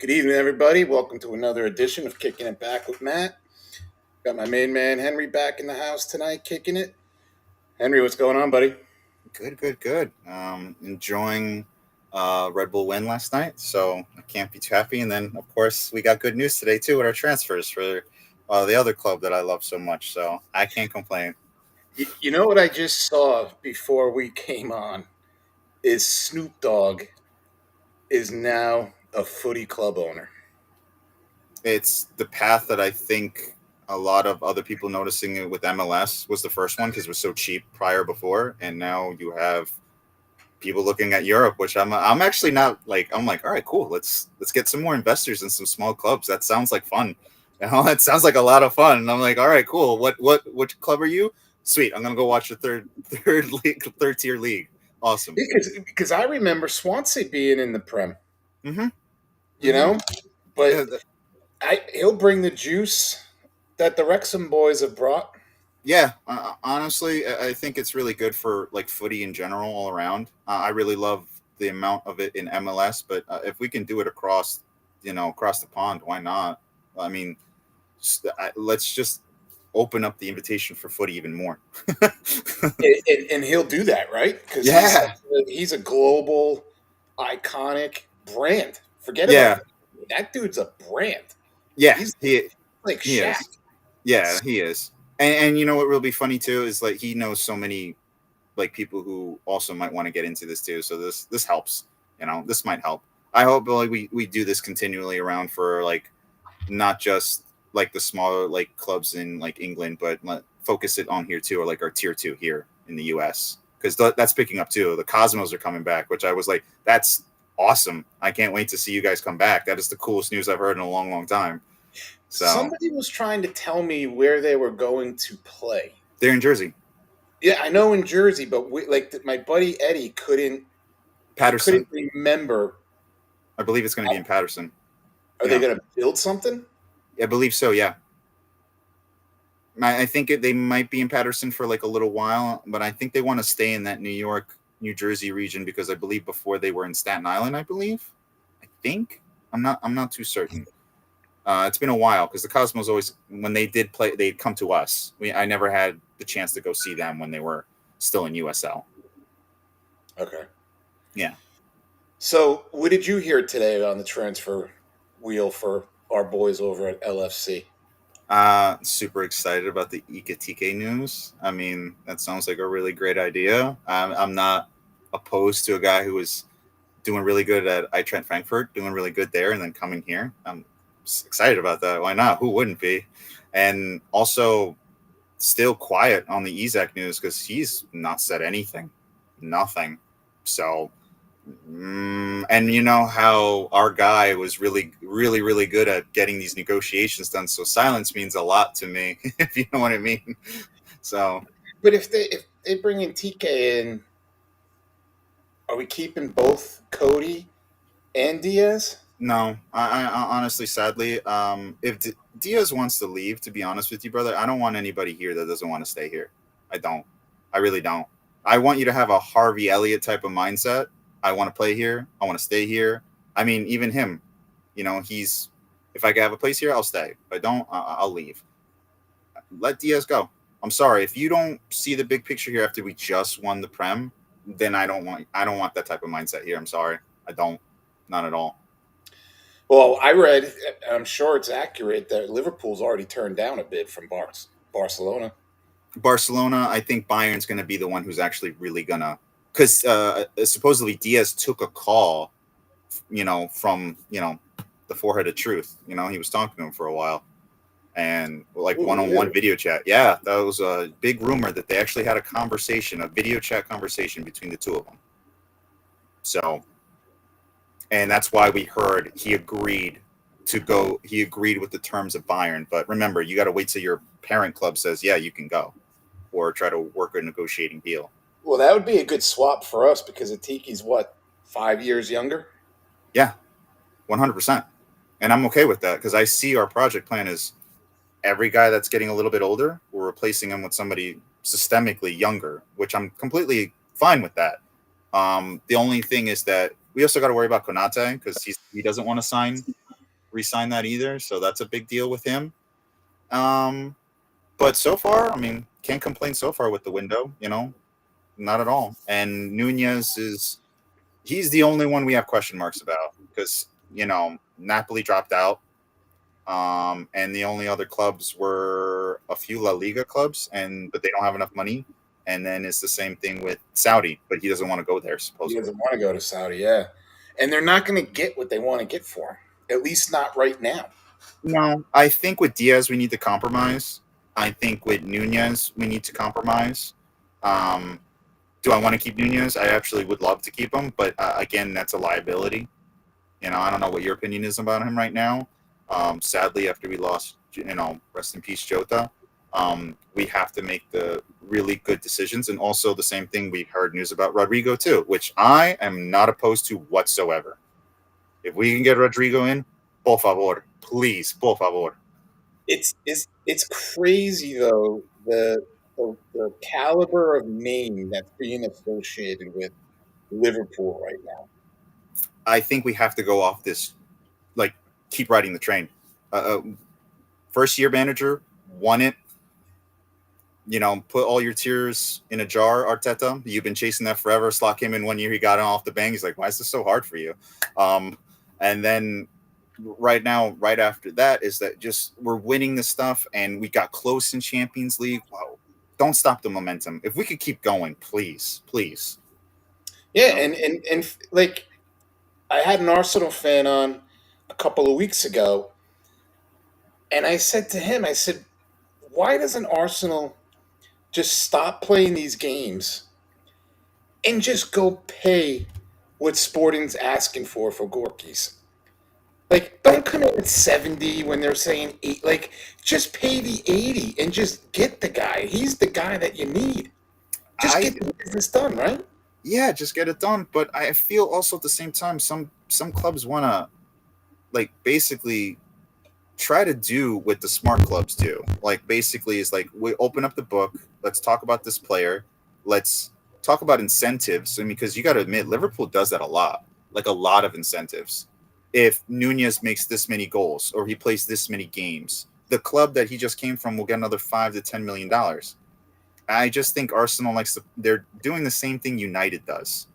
Good evening, everybody. Welcome to another edition of Kicking It Back with Matt. Got my main man Henry back in the house tonight, kicking it. Henry, what's going on, buddy? Good. Enjoying Red Bull win last night, so I can't be too happy. And then, of course, we got good news today too with our transfers for the other club that I love so much. So I can't complain. You know what I just saw before we came on is Snoop Dogg is now a footy club owner. It's the path that I think a lot of other people noticing it with MLS was the first one because it was so cheap before, and now you have people looking at Europe, which I'm actually not like. I'm like, all right, cool. Let's get some more investors in some small clubs. That sounds like fun. That sounds like a lot of fun. And I'm like, all right, cool. Which club are you? Sweet. I'm gonna go watch the third tier league. Awesome. Because I remember Swansea being in the Prem, Mm-hmm. you know, but Yeah, he'll bring the juice that the Wrexham boys have brought. yeah. Honestly, I think it's really good for like footy in general all around. I really love the amount of it in MLS, but if we can do it across the pond, why not? I mean, let's just open up the invitation for footy even more. And he'll do that, right? Because Yeah, he's a global, iconic brand. Forget about yeah, that dude's a brand. yeah. He's He like he Shaq. is. Yeah, he is. And you know what will be funny too is like he knows so many like people who also might want to get into this too. So this helps. This might help. I hope like we do this continually around for like not just like the smaller like clubs in like England, but focus it on here too, or like our tier two here in the US because that's picking up too. The Cosmos are coming back, which I was like, that's awesome. I can't wait to see you guys come back. That is the coolest news I've heard in a long, long time. So Somebody was trying to tell me where they were going to play. they're in Jersey, Yeah, I know in Jersey, but my buddy Eddie couldn't. He couldn't Patterson. remember. I believe it's going to be in Patterson. Are they Yeah, going to build something? I believe so. Yeah, I think they might be in Patterson for like a little while, but I think they want to stay in that New York, New Jersey region because I believe before they were in Staten Island. I think. I'm not too certain. It's been a while because the Cosmos always, when they did play, they'd come to us. I never had the chance to go see them when they were still in USL. Okay. Yeah. So, what did you hear today on the transfer wheel for our boys over at LFC? Super excited about the Ikatike news. I mean, that sounds like a really great idea. I'm not opposed to a guy who was doing really good at Eintracht Frankfurt, doing really good there, and then coming here. I'm excited about that. Why not? Who wouldn't be? And also, still quiet on the Isaac news because he's not said anything, nothing. So, and you know how our guy was really good at getting these negotiations done. So silence means a lot to me, if you know what I mean. So But if they bring in TK in, are we keeping both Cody and Diaz? no, I honestly, sadly, if Diaz wants to leave, to be honest with you, brother, I don't want anybody here that doesn't want to stay here. I don't. I really don't. I want you to have a Harvey Elliott type of mindset. I want to play here. I want to stay here. I mean, even him, he's. If I can have a place here, I'll stay. If I don't, I'll leave. Let Diaz go. I'm sorry if you don't see the big picture here after we just won the Prem. Then I don't want that type of mindset here. I'm sorry. I don't. Not at all. Well, I read, I'm sure it's accurate, that Liverpool's already turned down a bid from Barcelona. Barcelona, I think Bayern's going to be the one who's actually really gonna, because supposedly Diaz took a call, from the forehead of truth. He was talking to him for a while, and like Oh, one-on-one really? video chat. Yeah, that was a big rumor that they actually had a video chat conversation between the two of them. So, and that's why we heard he agreed to go. He agreed with the terms of Bayern, but remember, you got to wait till your parent club says, "Yeah, you can go," or try to work a negotiating deal. Well, that would be a good swap for us because Atiki's what, 5 years younger? Yeah, 100%. And I'm okay with that because I see our project plan as every guy that's getting a little bit older, we're replacing him with somebody systemically younger, which I'm completely fine with that. The only thing is that we also got to worry about Konate because he doesn't want to sign. re-sign that either. So that's a big deal with him. Um, but so far, I mean, can't complain so far with the window. Not at all. And Nunez he's the only one we have question marks about because Napoli dropped out. And the only other clubs were a few La Liga clubs, but they don't have enough money. And then it's the same thing with Saudi, but he doesn't want to go there He supposedly. doesn't want to go to Saudi, yeah. And they're not going to get what they want to get for him, at least not right now. No, I think with Diaz we need to compromise. I think with Nunez we need to compromise. Um, do I want to keep Nunez? I actually would love to keep him, but again, that's a liability. I don't know what your opinion is about him right now. Sadly, after we lost, rest in peace, Jota, we have to make the really good decisions. And also the same thing we heard news about Rodrigo too, which I am not opposed to whatsoever. If we can get Rodrigo in, por favor, please, por favor. It's crazy though the caliber of name that's being associated with Liverpool right now. I think we have to go off this, like, keep riding the train. First year manager won it. Put all your tears in a jar, Arteta. You've been chasing that forever. Slot came in 1 year, he got it off the bank. He's like, why is this so hard for you? And then right now, right after that, is that just we're winning the stuff and we got close in Champions League. Wow. Don't stop the momentum. If we could keep going, please, please. Yeah, and like I had an Arsenal fan on a couple of weeks ago, and I said to him, I said, why doesn't Arsenal just stop playing these games and just go pay what Sporting's asking for Gorky's? Like, don't come in at 70 when they're saying 8. Like, just pay the 80 and just get the guy. He's the guy that you need. Just I get the business done, right? Yeah, just get it done. But I feel also at the same time some clubs want to, like, basically try to do what the smart clubs do. Like, basically is like, we open up the book, let's talk about this player, let's talk about incentives. I mean, because you got to admit Liverpool does that a lot, like a lot of incentives. If Nunez makes this many goals or he plays this many games, the club that he just came from will get another $5 to $10 million. I just think Arsenal they're doing the same thing United does.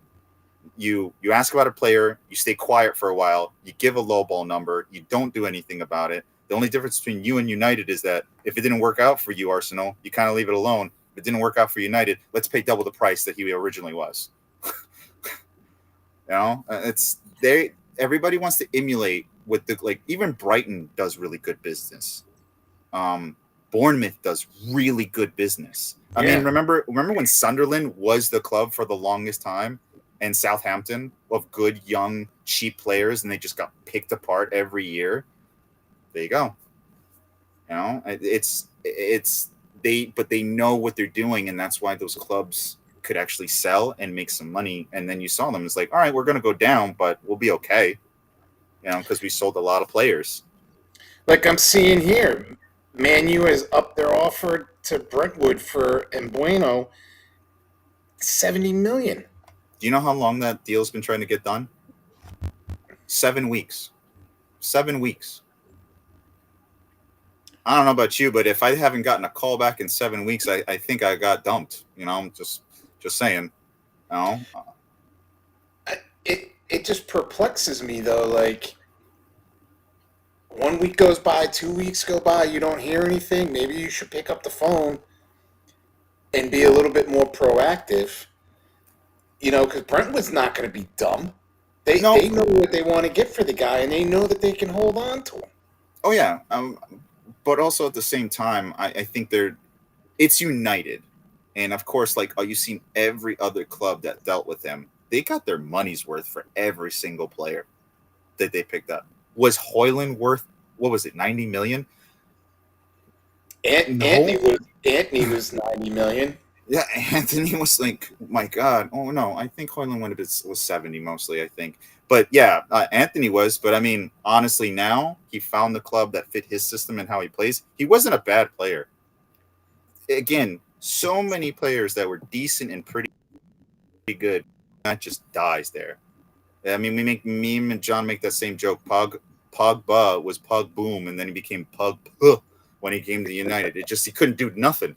You ask about a player, you stay quiet for a while, you give a low ball number, you don't do anything about it. The only difference between you and United is that if it didn't work out for you, Arsenal, you kind of leave it alone. If it didn't work out for United, let's pay double the price that he originally was. It's they. Everybody wants to emulate what even Brighton does really good business. Um, Bournemouth does really good business. I mean, Yeah. remember when Sunderland was the club for the longest time, and Southampton of good young cheap players, and they just got picked apart every year. There you go. It's but they know what they're doing, and that's why those clubs could actually sell and make some money. And then you saw them. It's like, all right, we're going to go down, but we'll be okay. Because we sold a lot of players. Like I'm seeing here, Man U has upped their offer to Brentwood for Embueno 70 million. Do you know how long that deal's been trying to get done? 7 weeks. 7 weeks. I don't know about you, but if I haven't gotten a call back in 7 weeks, I think I got dumped. I'm just saying. You know? It just perplexes me though. Like 1 week goes by, 2 weeks go by, you don't hear anything. Maybe you should pick up the phone and be a little bit more proactive. Because Brentwood's not going to be dumb. They No. know what they want to get for the guy, and they know that they can hold on to him. Oh yeah. But also at the same time, I think it's United, and of course, like, you've seen every other club that dealt with him. They got their money's worth for every single player that they picked up. Was Hoyland worth, what was it, 90 million? Anthony No. was Anthony was 90 million. Yeah, Anthony was like, my God. Oh no, I think Hoyland was 70 mostly, I think. But yeah, Anthony was. But I mean, honestly, now he found the club that fit his system and how he plays. He wasn't a bad player. Again, so many players that were decent and pretty good, that just dies there. I mean, me and John make that same joke. Pogba was Pug Boom, and then he became Pug Puh when he came to United. He couldn't do nothing.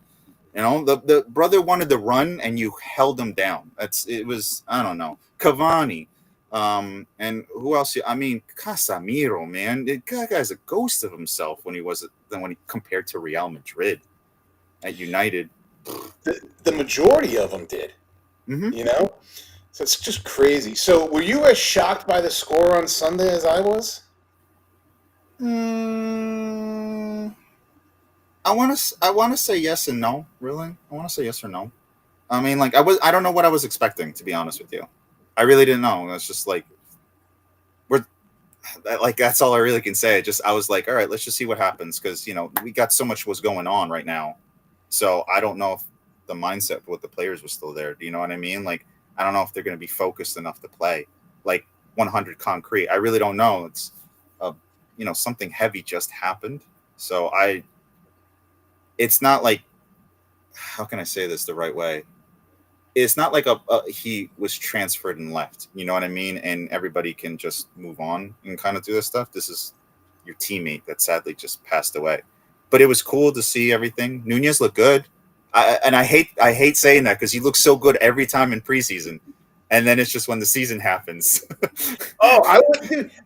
You know, the brother wanted to run, and you held him down. It was, I don't know, Cavani, and who else? I mean, Casemiro, man, that guy's a ghost of himself when he compared to Real Madrid at United. The majority of them did. Mm-hmm. You know, so it's just crazy. So, were you as shocked by the score on Sunday as I was? Mm, I want to say yes and no. Really, I want to say yes or no. I mean, like I don't know what I was expecting, to be honest with you. I really didn't know. It's just like we're like that's all I really can say. I was like, all right, let's just see what happens because we got so much was going on right now, so I don't know if the mindset with the players was still there. Do you know what I mean? Like I don't know if they're going to be focused enough to play like 100 concrete. I really don't know. It's something heavy just happened, so it's not like, how can I say this the right way? It's not like he was transferred and left. You know what I mean? And everybody can just move on and kind of do this stuff. This is your teammate that sadly just passed away. But it was cool to see everything. Nunez looked good. I hate saying that because he looks so good every time in preseason, and then it's just when the season happens. Oh,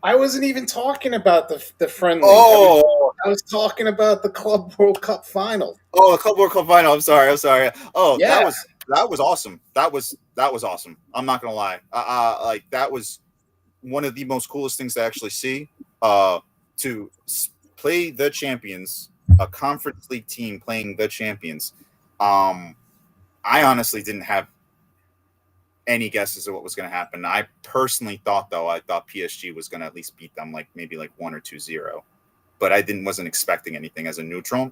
I wasn't even talking about the friendly. Oh, I was talking about the Club World Cup final. oh, the Club World Cup final. I'm sorry. Oh, Yeah, that was awesome. That was awesome. I'm not gonna lie. Like that was one of the most coolest things to actually see. To play the champions, a conference league team playing the champions. Um, I honestly didn't have any guesses of what was going to happen. I personally thought, though, I thought PSG was going to at least beat them, like maybe like 1 or 2-0. But I wasn't expecting anything as a neutral.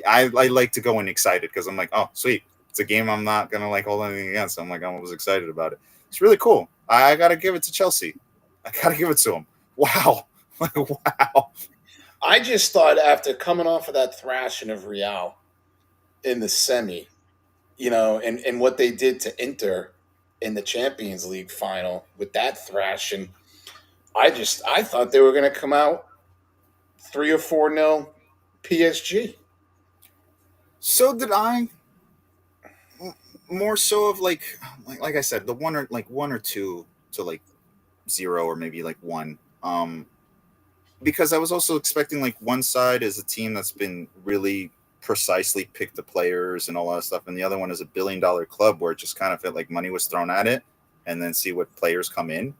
I like to go in excited because I'm like, oh, sweet. It's a game I'm not going to like hold anything against. I'm like, I was excited about it. It's really cool. I got to give it to Chelsea. I got to give it to them. Wow. Wow. I just thought after coming off of that thrashing of Real in the semi, and what they did to Inter in the Champions League final with that thrashing, I thought they were going to come out 3 or 4-0 PSG. So did I. More so of like I said, the 1 or 2 to like 0 or maybe like 1. Because I was also expecting like one side is a team that's been really precisely picked the players and all that stuff, and the other one is $1 billion club where it just kind of felt like money was thrown at it, and then see what players come in.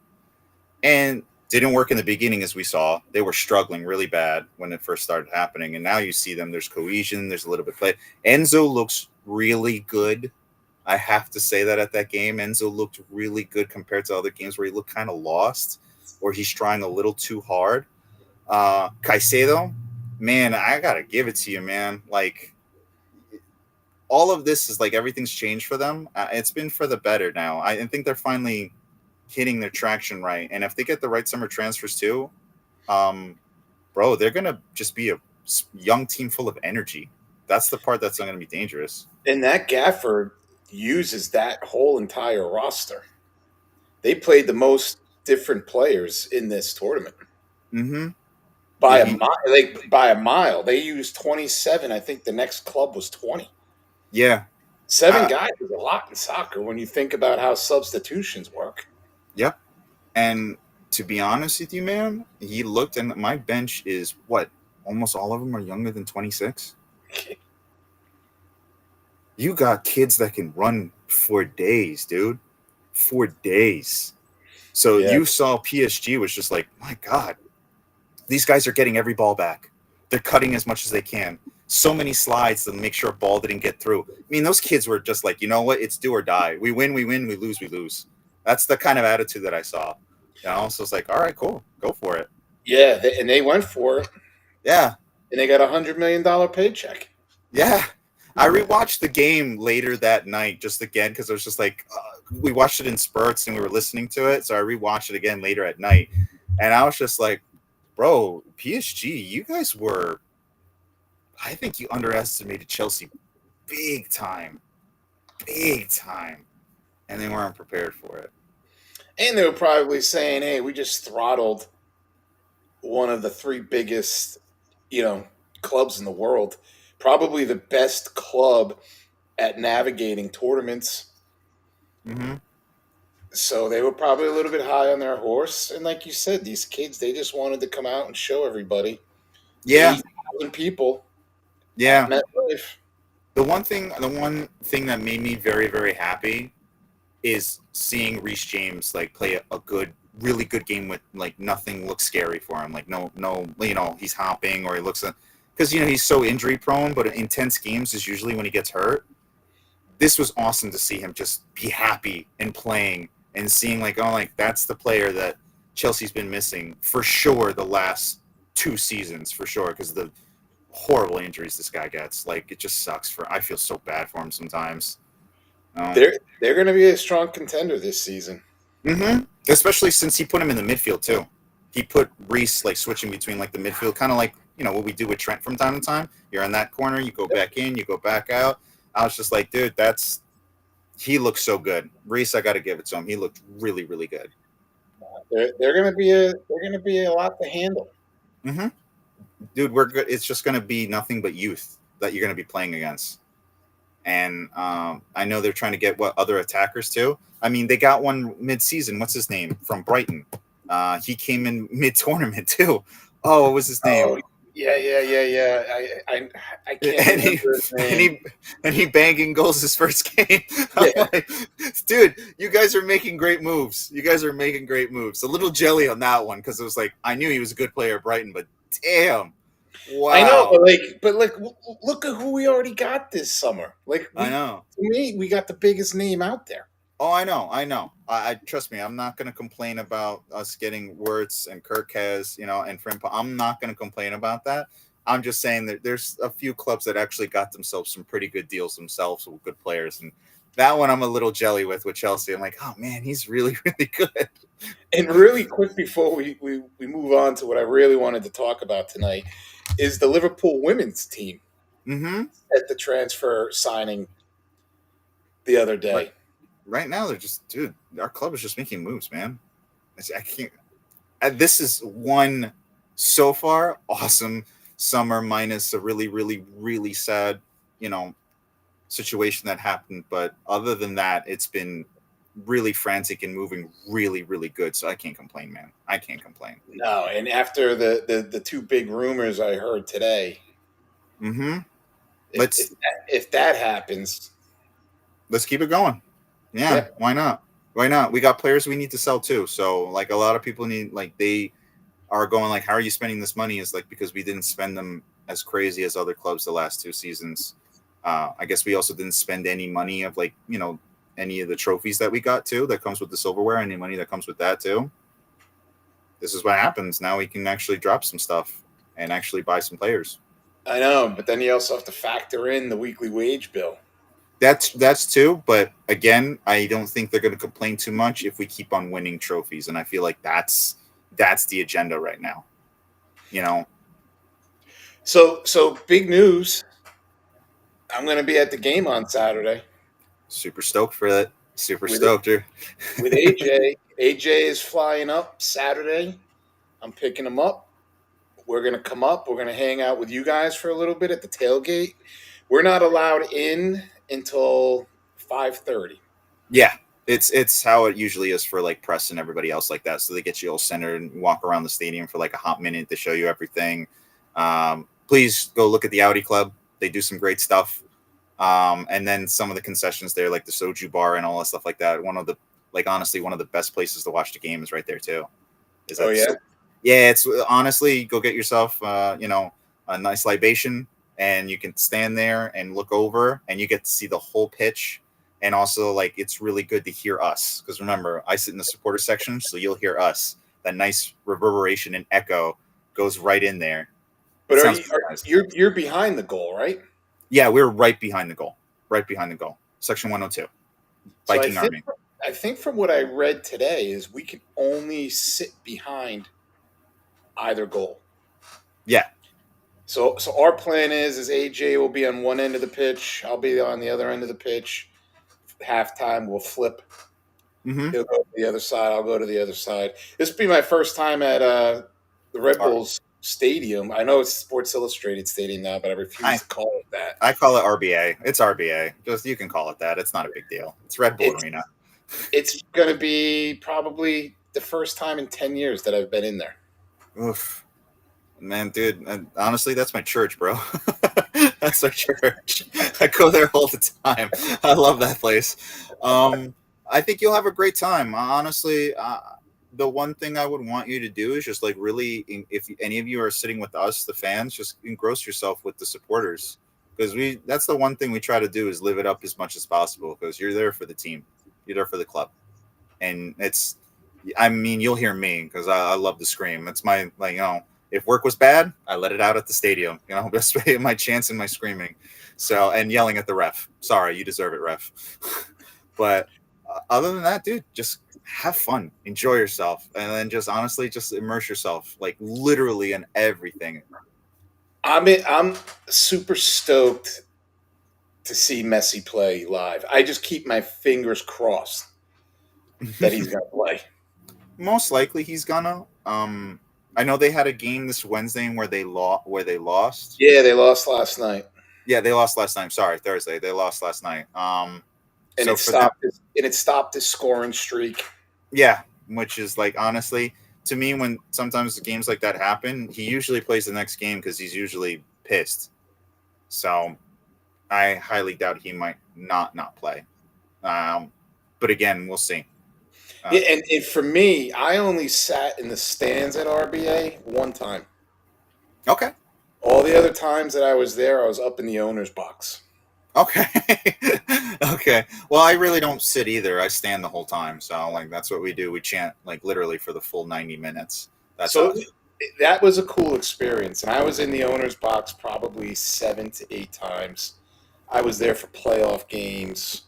And didn't work in the beginning, as we saw. They were struggling really bad when it first started happening, and now you see them. There's cohesion. There's a little bit of play. Enzo looks really good. I have to say that at that game, Enzo looked really good compared to other games where he looked kind of lost or he's trying a little too hard. Caicedo, man, I gotta give it to you, man. Like all of this is like everything's changed for them. It's been for the better now. I think they're finally hitting their traction right, and if they get the right summer transfers too, um, bro, they're gonna just be a young team full of energy. That's the part that's not gonna be dangerous. And that Gafford uses that whole entire roster. They played the most different players in this tournament Mm-hmm. by Yeah, a mile. Like by a mile, they used 27. I think the next club was 20. yeah. Seven guys is a lot in soccer when you think about how substitutions work. Yep. And to be honest with you, man, he looked, and my bench is what? Almost all of them are younger than 26. You got kids that can run for days, dude. For days. So Yeah, you saw PSG was just like, my God, these guys are getting every ball back. They're cutting as much as they can. So many slides to make sure a ball didn't get through. I mean, those kids were just like, you know what? It's do or die. We win, we win. We lose, we lose. That's the kind of attitude that I saw. So it's like, all right, cool. Go for it. yeah, and they went for it, Yeah. and they got $100 million paycheck. Yeah. I rewatched the game later that night just again because I was just like, we watched it in spurts and we were listening to it. So I rewatched it again later at night. And I was just like, bro, PSG, you guys were, I think you underestimated Chelsea big time. Big time. And they weren't prepared for it. And they were probably saying, "Hey, we just throttled one of the three biggest, you know, clubs in the world. Probably the best club at navigating tournaments. Hmm. So they were probably a little bit high on their horse. And like you said, these kids, they just wanted to come out and show everybody. Yeah, 80,000 people at yeah. MetLife. The one thing that made me very, very happy is seeing Reece James like play a good, really good game with like nothing looks scary for him. Like no, he's hopping or he looks because he's so injury prone. But intense games is usually when he gets hurt. This was awesome to see him just be happy and playing and seeing like, oh, like that's the player that Chelsea's been missing for sure the last 2 seasons for sure because the horrible injuries this guy gets. Like it just sucks for. I feel so bad for him sometimes. Um, They're going to be a strong contender this season. Especially since he put him in the midfield too. He put Reece like switching between like the midfield, kind of like what we do with Trent from time to time. You're in that corner, you go back in, you go back out. I was just like, dude, he looks so good. Reece, I got to give it to him. He looked really, really good. They're going to be a lot to handle. hmm Dude, we're good. It's just going to be nothing but youth that you're going to be playing against. And I know they're trying to get other attackers too. I mean, they got one mid-season. What's his name from Brighton? He came in mid-tournament too. Oh, what was his Oh, name? yeah. I can't And he remember his and name. he and he banging goals his first game. I'm Yeah, like, dude, you guys are making great moves. You guys are making great moves. A little jelly on that one because it was like I knew he was a good player at Brighton, but damn, I know, wow, but look at who we already got this summer. Like I know. to me, we got the biggest name out there. Oh, I know, I know. I trust me. I'm not going to complain about us getting Wirtz and Kirk has, and Frimpong. I'm not going to complain about that. I'm just saying that there's a few clubs that actually got themselves some pretty good deals themselves with good players, and that one I'm a little jelly with Chelsea. I'm like, oh man, he's really really good. And really quick before we move on to what I really wanted to talk about tonight is the Liverpool women's team Mm-hmm. at the transfer signing the other Right, day. right now they're just, dude. Our club is just making moves, man. I can't. This is one so far awesome summer minus a really really really sad, you know, situation that happened. But other than that, it's been really frantic and moving really, really good. So I can't complain, man. I can't complain. No, and after the two big rumors I heard today, Mm-hmm. if if Let's that, if that happens, let's keep it going. Yeah, yep. why not? Why not? We got players we need to sell too. So like a lot of people need like they are going like, how are you spending this money? Is like because we didn't spend them as crazy as other clubs the last 2 seasons. I guess we also didn't spend any money of like any of the trophies that we got too that comes with the silverware. Any money that comes with that too. This is what happens. Now we can actually drop some stuff and actually buy some players. I know, but then you also have to factor in the weekly wage bill. That's too, but again, I don't think they're going to complain too much if we keep on winning trophies, and I feel like that's the agenda right now. You know, So big news. I'm going to be at the game on Saturday super stoked for that. Super with stoked. with AJ. AJ is flying up Saturday. I'm picking him up. We're going to come up. We're going to hang out with you guys for a little bit at the tailgate. We're not allowed in until 5:30. Yeah, it's how it usually is for like press and everybody else like that. So they get you all centered and walk around the stadium for like a hot minute to show you everything. Please go look at the Audi Club. They do some great stuff. And then some of the concessions there, like the soju bar and all that stuff like that. Honestly, one of the best places to watch the game is right there too. Is Oh that yeah. so? Yeah, it's honestly go get yourself, a nice libation, and you can stand there and look over, and you get to see the whole pitch. And also, like, it's really good to hear us because remember, I sit in the supporter section, so you'll hear us. That nice reverberation and echo goes right in there. But It are sounds you pretty nice. you're behind the goal, right? Yeah, we're right behind the goal. Right behind the goal. Section 102. So Viking Army. I think from what I read today is we can only sit behind either goal. Yeah. So our plan is AJ will be on one end of the pitch, I'll be on the other end of the pitch. Halftime we'll flip. Mm-hmm. He'll go to the other side, I'll go to the other side. This will be my first time at the Red Or Bulls Stadium. I know it's Sports Illustrated Stadium now, but I refuse I to call it that. I call it RBA. It's RBA. Just you can call it that. It's not a big deal. It's Red Bull It's Arena. it's going to be probably the first time in 10 years that I've been in there. Oof. Man, dude, honestly, that's my church, bro. That's our church. I go there all the time. I love that place. I think you'll have a great time. Honestly, the one thing I would want you to do is just like really, if any of you are sitting with us, the fans, just engross yourself with the supporters because that's the one thing we try to do is live it up as much as possible because you're there for the team, you're there for the club, and I mean, you'll hear me because I love to scream. It's my if work was bad, I let it out at the stadium. Best way my chance in my screaming. So and yelling at the ref. Sorry, you deserve it, ref. But other than that, dude, just have fun, enjoy yourself, and then just honestly, just immerse yourself, like literally in everything. I'm super stoked to see Messi play live. I just keep my fingers crossed that he's going to play. Most likely, he's gonna. I know they had a game this Wednesday where they lost. Yeah, they lost last night. Yeah, they lost last night. Sorry, Thursday. They lost last night. And So for them, it stopped his scoring streak. yeah, which is like honestly to me when sometimes games like that happen, he usually plays the next game because he's usually pissed. So I highly doubt he might not play. But again, we'll see. Yeah, and for me, I only sat in the stands at RBA one time. Okay. All the other times that I was there, I was up in the owner's box. Okay. Okay. Well, I really don't sit either. I stand the whole time. So like that's what we do. We chant like literally for the full 90 minutes. That's So us. that was a cool experience. And I was in the owner's box probably 7 to 8 times. I was there for playoff games.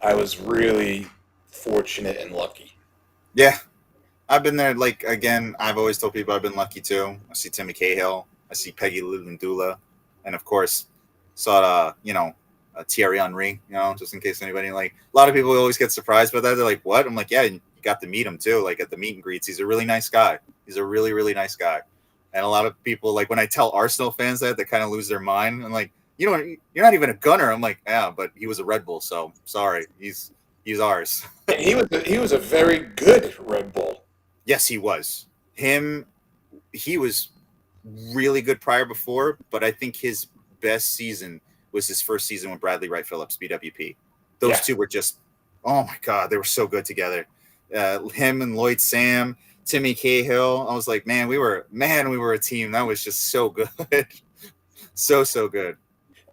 I was really fortunate and lucky. Yeah. I've been there like again, I've always told people I've been lucky too. I see Timmy Cahill, I see Peggy Lulundula, and of course saw Thierry Henry, just in case anybody like a lot of people always get surprised by that. They're like, what? I'm like, yeah, you got to meet him too, like at the meet and greets. He's a really nice guy. He's a really, really nice guy. And a lot of people like when I tell Arsenal fans that they kind of lose their mind. I'm like, you're not even a gunner. I'm like, yeah, but he was a Red Bull, so sorry. He's ours. And he was a very good Red Bull. Yes, he was. He was really good prior before, but I think his best season was his first season with Bradley Wright Phillips, BWP. Those Yeah. two were just, oh my God, they were so good together. Him and Lloyd Sam, Timmy Cahill. I was like, man, we were a team. That was just so good. So good.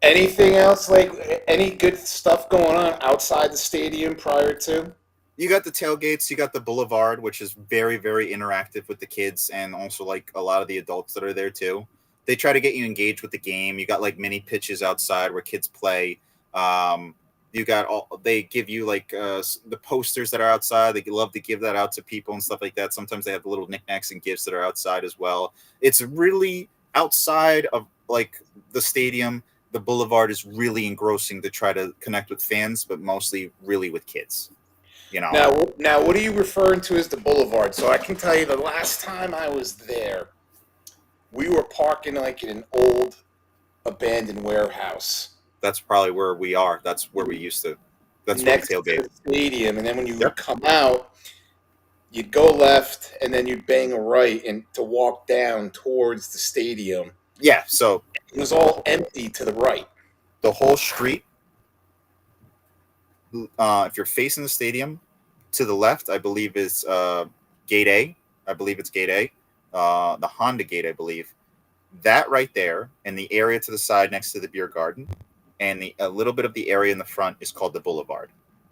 Anything else, like any good stuff going on outside the stadium prior to? You got the tailgates, you got the boulevard, which is very, very interactive with the kids and also like a lot of the adults that are there too. They try to get you engaged with the game. You got like mini pitches outside where kids play. You got they give you like the posters that are outside. They love to give that out to people and stuff like that. Sometimes they have the little knickknacks and gifts that are outside as well. It's really outside of like the stadium. The boulevard is really engrossing to try to connect with fans, but mostly really with kids. Now, what are you referring to as the boulevard? So I can tell you, the last time I was there, we were parking like in an old abandoned warehouse That's probably where we are. That's where we used to. That's where we next to tailgate. the stadium, and then when you would Yep. come out, you'd go left, and then you'd bang a right and to walk down towards the stadium. Yeah. So It was all empty to the right. the whole street, if you're facing the stadium, to the left, I believe is Gate A. I believe it's Gate A, the Honda Gate, I believe. That right there, and the area to the side next to the beer garden, and a little bit of the area in the front is called the Boulevard.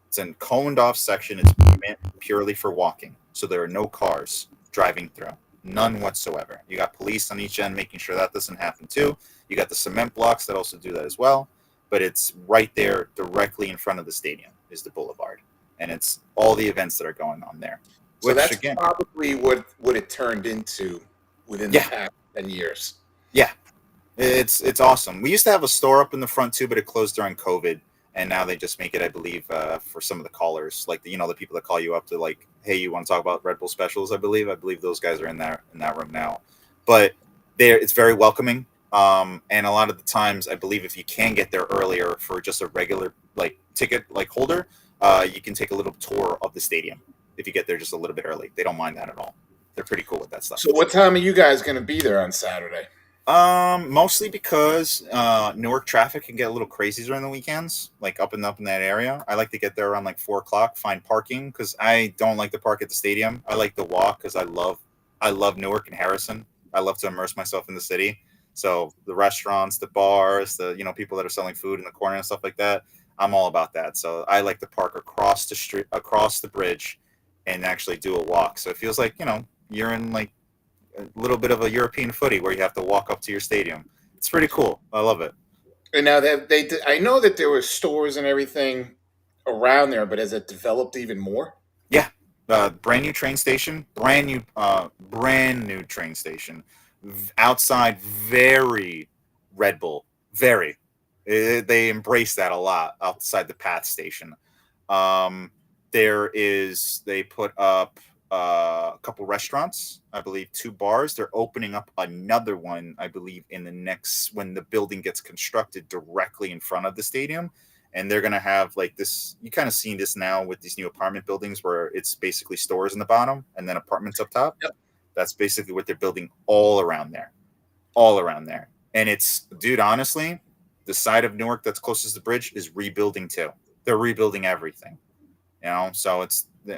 It's a coned off section. It's meant purely for walking, so there are no cars driving through, none whatsoever. You got police on each end making sure that doesn't happen too. You got the cement blocks that also do that as well, but it's right there, directly in front of the stadium, is the Boulevard, and it's all the events that are going on there. So Which that's again, probably what it turned into within the Yeah. past 10 years. yeah, it's awesome. We used to have a store up in the front too, but it closed during COVID. and now they just make it, I believe, for some of the callers, like the people that call you up to like, hey, you want to talk about Red Bull specials? I believe those guys are in that room now, but there it's very welcoming. And a lot of the times, I believe if you can get there earlier for just a regular like ticket like holder, you can take a little tour of the stadium if you get there just a little bit early. They don't mind that at all. They're pretty cool with that stuff. So, what time are you guys going to be there on Saturday? Mostly because Newark traffic can get a little crazy during the weekends, like up in that area. I like to get there around like 4 o'clock, find parking because I don't like to park at the stadium. I like to walk because I love Newark and Harrison. I love to immerse myself in the city. So the restaurants, the bars, the people that are selling food in the corner and stuff like that. I'm all about that. So I like to park across the street, across the bridge, and actually do a walk. So it feels like you're in like a little bit of a European footy where you have to walk up to your stadium. It's pretty cool. I love it. And now that I know that there were stores and everything around there, but has it developed even more? Yeah, brand new train station, brand new train station. Outside, very Red Bull, very. They embrace that a lot outside the Path station. Um, they put up a couple restaurants, I believe, two bars. They're opening up another one, I believe, in the next when the building gets constructed directly in front of the stadium. And they're gonna have like this. You kind of seen this now with these new apartment buildings where it's basically stores in the bottom and then apartments up top. Yep. That's basically what they're building all around there. And it's, dude, honestly, the side of Newark that's closest to the bridge is rebuilding too. They're rebuilding everything. So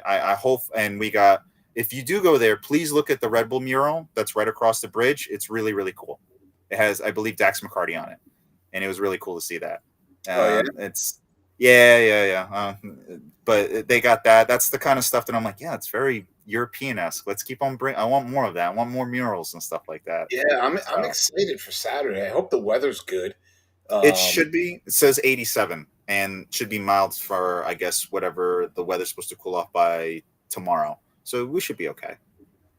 I hope, and we got, if you do go there, please look at the Red Bull mural that's right across the bridge. It's really, really cool. It has, I believe, Dax McCarty on it. And it was really cool to see that. Oh yeah. It's, yeah, yeah, yeah. But they got that. That's the kind of stuff that I'm like, yeah, it's very European-esque. Let's keep on bring. I want more of that. I want more murals and stuff like that. Yeah, I'm So excited for Saturday. I hope the weather's good. it Um, should be. It says 87 and should be mild for, I guess, whatever the weather's supposed to cool off by tomorrow. So we should be okay.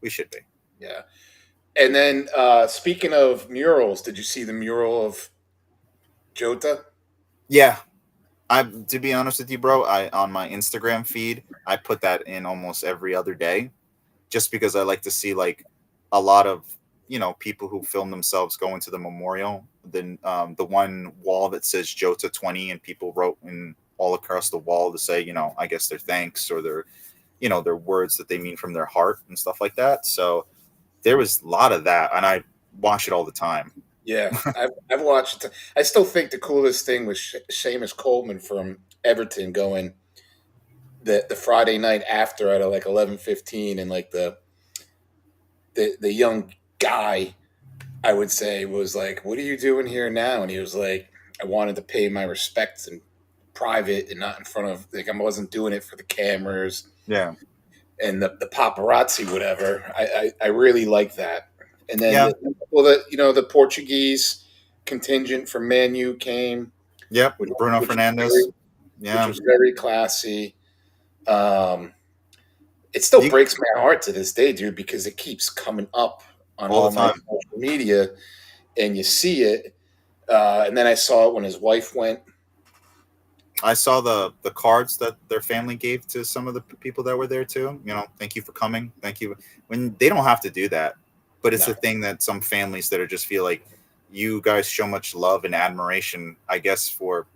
We should be. yeah. And then speaking of murals, did you see the mural of Jota? Yeah. To be honest with you, bro, I on my Instagram feed, I put that in almost every other day just because I like to see like a lot of people who film themselves going to the memorial. Then the one wall that says Jota 20, and people wrote in all across the wall to say, I guess their thanks or their words that they mean from their heart and stuff like that. So there was a lot of that, and I watch it all the time. Yeah, I've watched it. I still think the coolest thing was Seamus Coleman from Everton going the Friday night after at like 11:15, and like the young guy, I would say, was like, "What are you doing here now?" And he was like, "I wanted to pay my respects in private and not in front of, like, I wasn't doing it for the cameras Yeah, and the paparazzi, whatever." I really like that. And then yeah, the Portuguese contingent from Man U came, yep. which, Bruno which was very Fernandez. which Yeah, was very classy. Um, it still you, breaks my heart to this day, dude, because it keeps coming up on all all the my time. social media, and you see it. And then I saw it when his wife went. I saw the cards that their family gave to some of the people that were there too. Thank you for coming. Thank you. When they don't have to do that, but it's No, a thing that some families that are just feel like you guys show much love and admiration. I guess for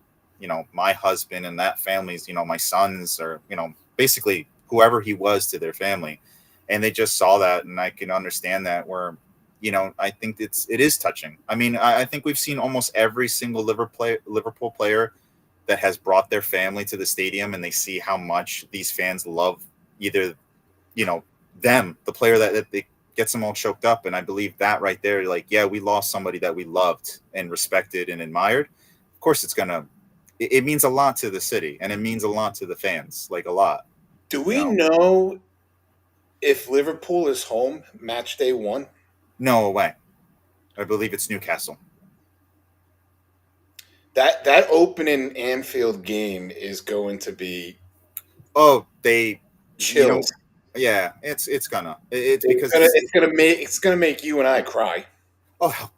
my husband and that family's my sons or basically whoever he was to their family, and they just saw that, and I can understand that where. I think it is touching. I mean, I think we've seen almost every single Liverpool player that has brought their family to the stadium, and they see how much these fans love either you know them, the player that they gets them all choked up. And I believe that right there, like, yeah, we lost somebody that we loved and respected and admired. Of course it means a lot to the city, and it means a lot to the fans, like a lot. do you we know know if Liverpool is home match day one? no way. I believe it's Newcastle. That opening Anfield game is going to be Oh, they you know chills. yeah, it's gonna it's because It's gonna make you and I cry. oh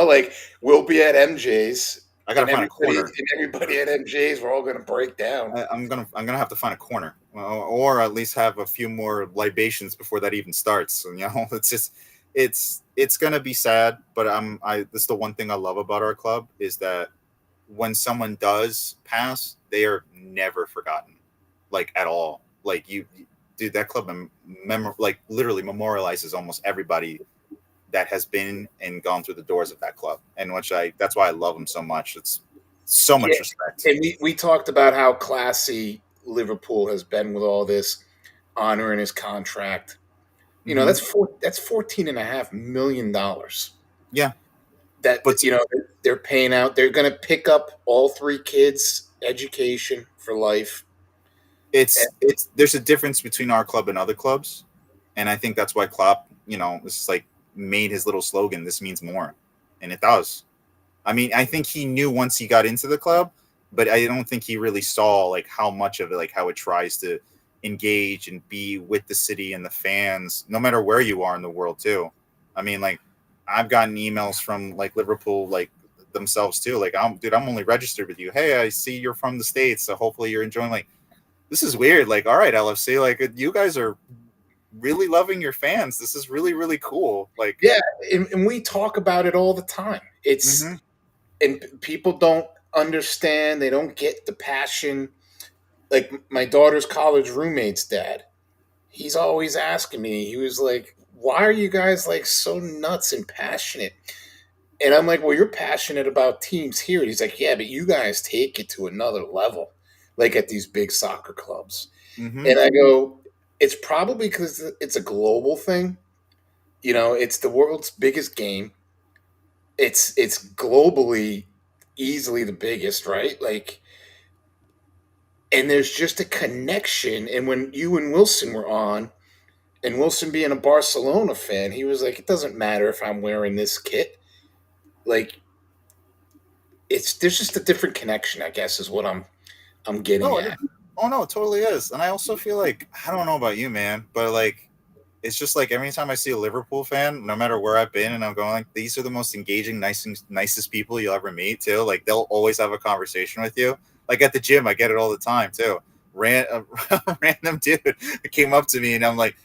Like we'll be at MJ's. I gotta find a corner. And everybody at MJ's, we're all gonna break down. I'm gonna have to find a corner, or at least have a few more libations before that even starts. And, it's just it's gonna be sad, but this is the one thing I love about our club is that when someone does pass, they are never forgotten, like at all. Like dude, that club like literally memorializes almost everybody that has been and gone through the doors of that club, and that's why I love them so much. It's so Yeah, much respect. and we talked about how classy Liverpool has been with all this honoring his contract. Hmm. That's $14.5 million Yeah, that but they're paying out. They're going to pick up all three kids' education for life. it's there's a difference between our club and other clubs, and I think that's why Klopp, this is like made his little slogan. This means more, and it does. I mean, I think he knew once he got into the club, but I don't think he really saw like how much of it, like how it tries to engage and be with the city and the fans, no matter where you are in the world, too. I mean, like I've gotten emails from like Liverpool, like themselves too. Like, I'm only registered with you. Hey, I see you're from the States, so hopefully you're enjoying. Like, this is weird. Like, all right, LFC, like you guys are really loving your fans. This is really, really cool. Like, Yeah, and we talk about it all the time. mm-hmm. And people don't understand. They don't get the passion. Like my daughter's college roommate's dad, he's always asking me. He was like, "Why are you guys like so nuts and passionate?" And I'm like, "Well, you're passionate about teams here." And he's like, "Yeah, but you guys take it to another level, like at these big soccer clubs." Mm-hmm. And I go, "It's probably because it's a global thing. It's the world's biggest game. It's globally easily the biggest, right? Like, and there's just a connection. And when you and Wilson were on, and Wilson being a Barcelona fan, he was like, "It doesn't matter if I'm wearing this kit. Like, there's just a different connection, I guess, is what I'm getting No, at." oh no, it totally is. And I also feel like I don't know about you, man, but like it's just like every time I see a Liverpool fan, no matter where I've been, and I'm going like these are the most engaging, nicest people you'll ever meet too. Like they'll always have a conversation with you. Like at the gym, I get it all the time too. Random dude came up to me and I'm like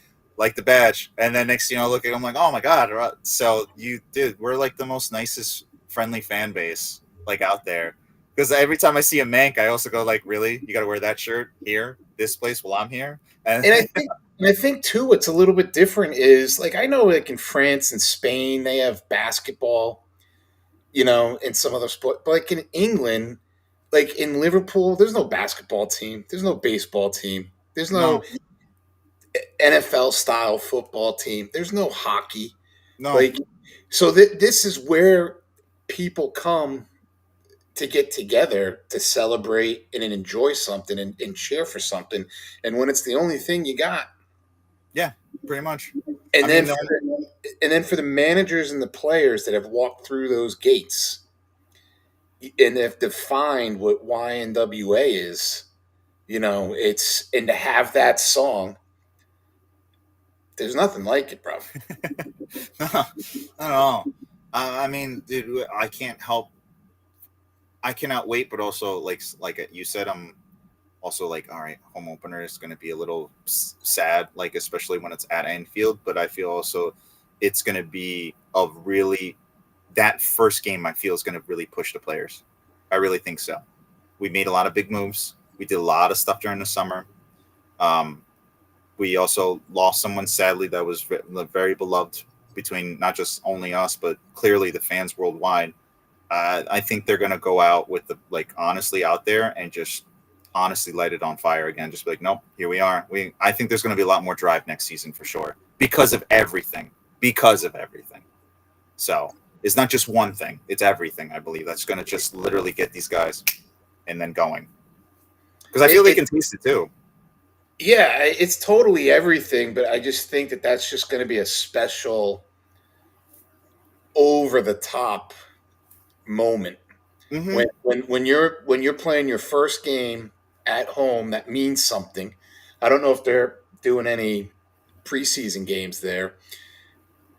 the badge, and then next thing I look at, I'm like, oh my god. So you, dude, we're like the most nicest, friendly fan base like out there. Because every time I see a Mank, I also go like, "Really? You got to wear that shirt here, this place, while I'm here?" And And I think too, what's a little bit different is like I know like in France and Spain they have basketball, and some other sport, but like in England, like in Liverpool, there's no basketball team, there's no baseball team, there's no no, NFL style football team, there's no hockey. no, Like, so this is where people come to get together to celebrate and enjoy something and cheer for something. And when it's the only thing you got, yeah, pretty much. I and then mean, for no, the managers and the players that have walked through those gates and have defined what YNWA is, it's and to have that song, there's nothing like it, bro. no, I don't know. I mean, dude, I cannot wait, but also like you said, I'm also like, all right, home opener is going to be a little sad, like especially when it's at Anfield. But I feel also it's going to be a really that first game. I feel is going to really push the players. I really think so. We made a lot of big moves. We did a lot of stuff during the summer. Um, we also lost someone sadly that was very beloved between not just only us, but clearly the fans worldwide. I think they're going to go out with the like honestly out there and just honestly light it on fire again. Just be like, nope, here we are. I think there's going to be a lot more drive next season for sure because of everything. Because of everything. So it's not just one thing; it's everything. I believe that's going to just literally get these guys and then going because I feel It, they it can taste it too. yeah, it's totally everything, but I just think that that's just going to be a special over the top moment Mm-hmm. when you're playing your first game at home that means something. I don't know if they're doing any preseason games there,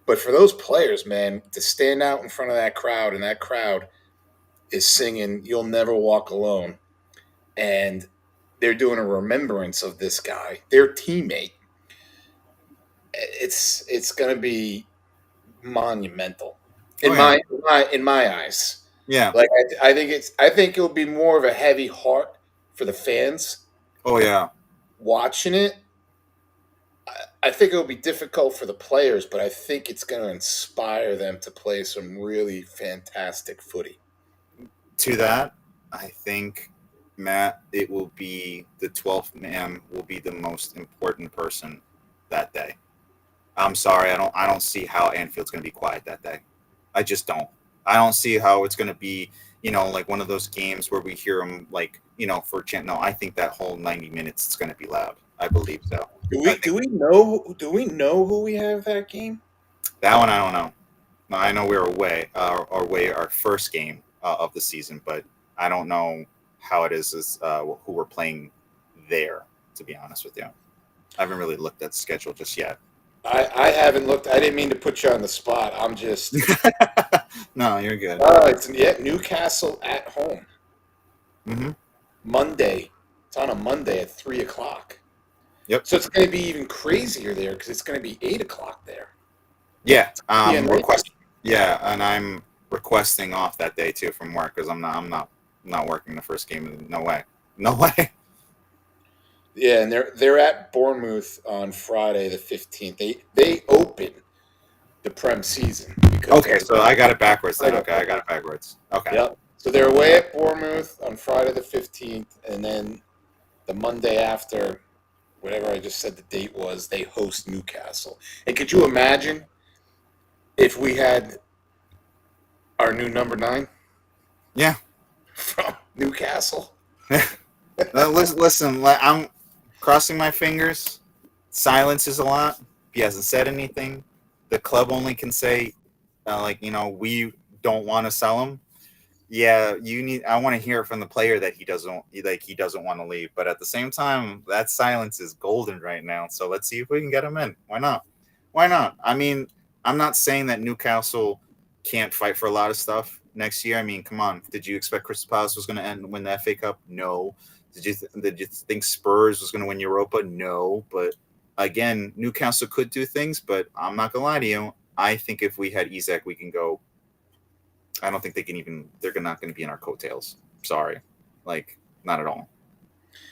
but for those players, man, to stand out in front of that crowd and that crowd is singing "You'll Never Walk Alone," and they're doing a remembrance of this guy, their teammate. It's going to be monumental Oh in yeah, my eyes. yeah. Like I think it'll be more of a heavy heart for the fans Oh yeah. watching it. I think it'll be difficult for the players, but I think it's going to inspire them to play some really fantastic footy. To that, I think, Matt, it will be the 12th man will be the most important person that day. I'm sorry, I don't see how Anfield's going to be quiet that day. I just don't. I don't see how it's going to be, like one of those games where we hear him like, for chant. No, I think that whole 90 minutes is going to be loud. I believe so. I think Do we know who we have that game? that one I don't know. No, I know we were away, our first game of the season, but I don't know how it is who we're playing there. To be honest with you, I haven't really looked at the schedule just yet. I haven't looked. I didn't mean to put you on the spot. I'm just. No, you're good. It's Newcastle at home Hmm. Monday. It's on a Monday at 3 o'clock. Yep. So it's going to be even crazier there because it's going to be 8 o'clock there. Yeah. Yeah, night. Yeah, and I'm requesting off that day too from work because I'm not working the first game. No way. No way. Yeah, and they're at Bournemouth on Friday the 15th. They open the Prem season because Okay, they're so I got it backwards then. title Okay, I got holder. it backwards. Okay. Yep. So they're away at Bournemouth on Friday the 15th, and then the Monday after, whatever I just said the date was, they host Newcastle. And could you imagine if we had our new number 9 Yeah. from Newcastle? Listen, I'm crossing my fingers. Silence is a lot. He hasn't said anything. The club only can say, we don't want to sell him. Yeah, you need. I want to hear from the player that he doesn't want to leave. But at the same time, that silence is golden right now. So let's see if we can get him in. Why not? Why not? I mean, I'm not saying that Newcastle can't fight for a lot of stuff next year. I mean, come on. Did you expect Crystal Palace was going to win the FA Cup? No. Did you think Spurs was going to win Europa? No. But again, Newcastle could do things. But I'm not gonna lie to you. I think if we had Isak, we can go. I don't think they can even. They're not going to be in our coattails. Sorry, like not at all.